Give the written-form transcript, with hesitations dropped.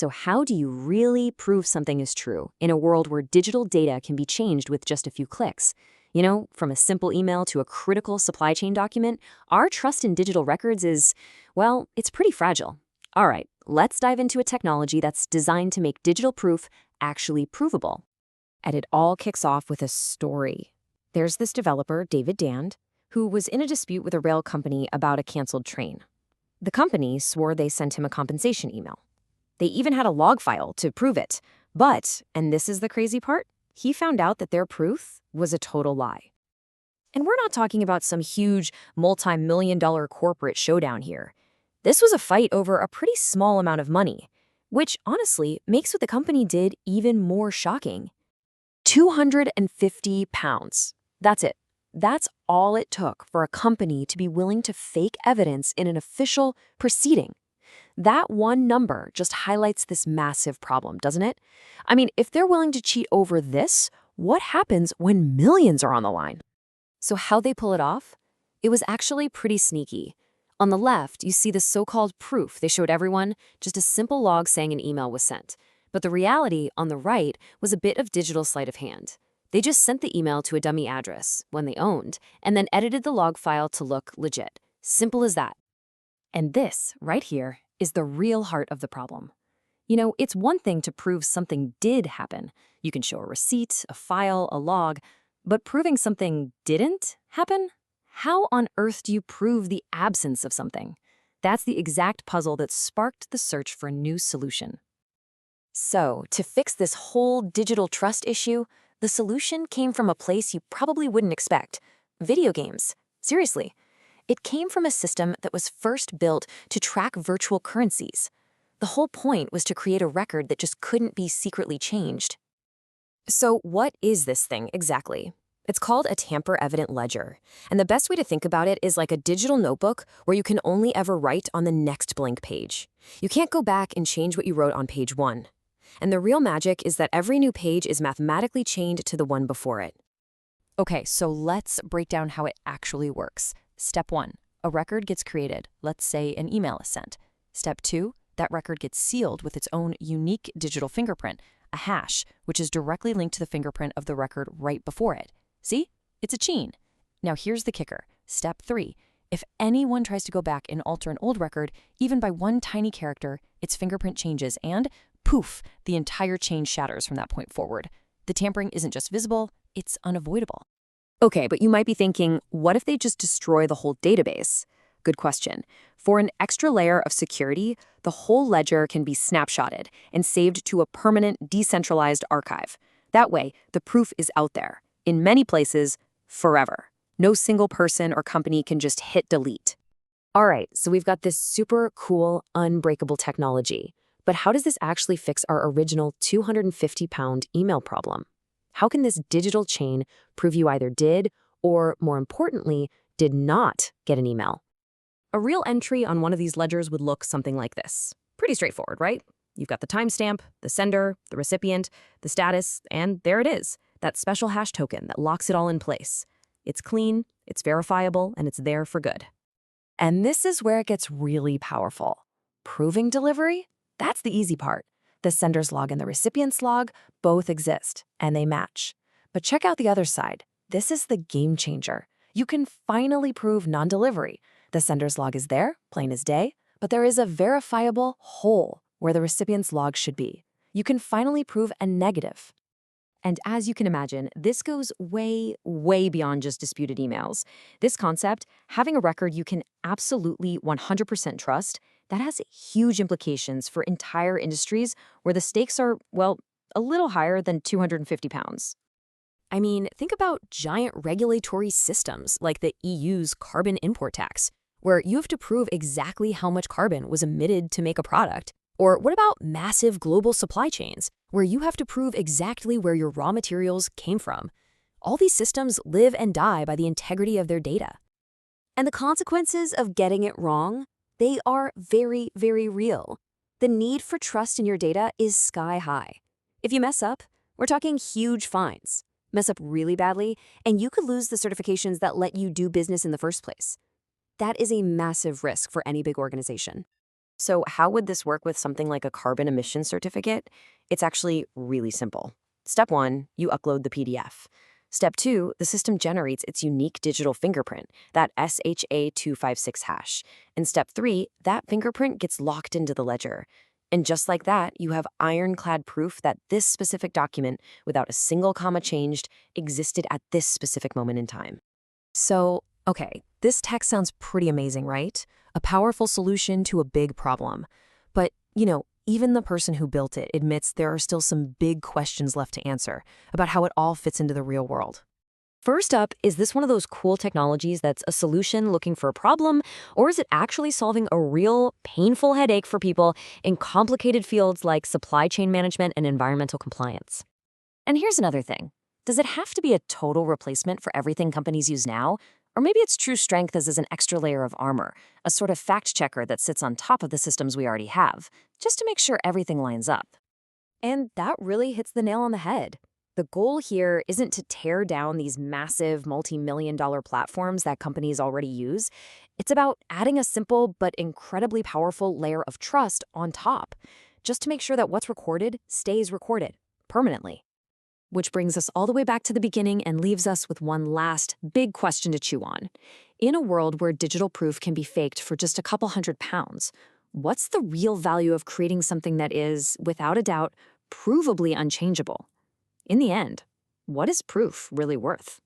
So how do you really prove something is true in a world where digital data can be changed with just a few clicks? You know, from a simple email to a critical supply chain document, our trust in digital records is, well, it's pretty fragile. All right, let's dive into a technology that's designed to make digital proof actually provable. And it all kicks off with a story. There's this developer, David Dand, who was in a dispute with a rail company about a canceled train. The company swore they sent him a compensation email. They even had a log file to prove it. But, and this is the crazy part, he found out that their proof was a total lie. And we're not talking about some huge multi-million-dollar corporate showdown here. This was a fight over a pretty small amount of money, which honestly makes what the company did even more shocking. 250 pounds. That's it. That's all it took for a company to be willing to fake evidence in an official proceeding. That one number just highlights this massive problem, doesn't it? I mean, if they're willing to cheat over this, what happens when millions are on the line? So how'd they pull it off? It was actually pretty sneaky. On the left, you see the so-called proof they showed everyone, just a simple log saying an email was sent. But the reality, on the right, was a bit of digital sleight of hand. They just sent the email to a dummy address, one they owned, and then edited the log file to look legit. Simple as that. And this, right here, is the real heart of the problem. You know, it's one thing to prove something did happen. You can show a receipt, a file, a log, but proving something didn't happen? How on earth do you prove the absence of something? That's the exact puzzle that sparked the search for a new solution. So, to fix this whole digital trust issue, the solution came from a place you probably wouldn't expect: video games. Seriously. It came from a system that was first built to track virtual currencies. The whole point was to create a record that just couldn't be secretly changed. So what is this thing exactly? It's called a tamper-evident ledger, and the best way to think about it is like a digital notebook where you can only ever write on the next blank page. You can't go back and change what you wrote on page 1. And the real magic is that every new page is mathematically chained to the one before it. Okay, so let's break down how it actually works. Step 1, a record gets created. Let's say an email is sent. Step 2, that record gets sealed with its own unique digital fingerprint, a hash, which is directly linked to the fingerprint of the record right before it. See? It's a chain. Now here's the kicker. Step 3, if anyone tries to go back and alter an old record, even by one tiny character, its fingerprint changes and, poof, the entire chain shatters from that point forward. The tampering isn't just visible, it's unavoidable. Okay, but you might be thinking, what if they just destroy the whole database? Good question. For an extra layer of security, the whole ledger can be snapshotted and saved to a permanent, decentralized archive. That way, the proof is out there, in many places, forever. No single person or company can just hit delete. All right, so we've got this super cool, unbreakable technology. But how does this actually fix our original 250-pound email problem? How can this digital chain prove you either did or, more importantly, did not get an email? A real entry on one of these ledgers would look something like this. Pretty straightforward, right? You've got the timestamp, the sender, the recipient, the status, and there it is, that special hash token that locks it all in place. It's clean, it's verifiable, and it's there for good. And this is where it gets really powerful. Proving delivery? That's the easy part. The sender's log and the recipient's log both exist, and they match. But check out the other side. This is the game changer. You can finally prove non-delivery. The sender's log is there, plain as day, but there is a verifiable hole where the recipient's log should be. You can finally prove a negative. And as you can imagine, this goes way, way beyond just disputed emails. This concept, having a record you can absolutely 100% trust, that has huge implications for entire industries where the stakes are, well, a little higher than 250 pounds. I mean, think about giant regulatory systems like the EU's carbon import tax, where you have to prove exactly how much carbon was emitted to make a product. Or what about massive global supply chains, where you have to prove exactly where your raw materials came from? All these systems live and die by the integrity of their data. And the consequences of getting it wrong? They are very, very real. The need for trust in your data is sky high. If you mess up, we're talking huge fines. Mess up really badly, and you could lose the certifications that let you do business in the first place. That is a massive risk for any big organization. So how would this work with something like a carbon emission certificate? It's actually really simple. Step 1, you upload the PDF. Step 2, the system generates its unique digital fingerprint, that SHA-256 hash. And step 3, that fingerprint gets locked into the ledger. And just like that, you have ironclad proof that this specific document, without a single comma changed, existed at this specific moment in time. So, okay, this tech sounds pretty amazing, right? A powerful solution to a big problem. But, even the person who built it admits there are still some big questions left to answer about how it all fits into the real world. First up, is this one of those cool technologies that's a solution looking for a problem, or is it actually solving a real, painful headache for people in complicated fields like supply chain management and environmental compliance? And here's another thing. Does it have to be a total replacement for everything companies use now? Or maybe its true strength is as an extra layer of armor, a sort of fact checker that sits on top of the systems we already have, just to make sure everything lines up. And that really hits the nail on the head. The goal here isn't to tear down these massive multi-million-dollar platforms that companies already use. It's about adding a simple but incredibly powerful layer of trust on top, just to make sure that what's recorded stays recorded permanently. Which brings us all the way back to the beginning and leaves us with one last big question to chew on. In a world where digital proof can be faked for just a couple £100, what's the real value of creating something that is, without a doubt, provably unchangeable? In the end, what is proof really worth?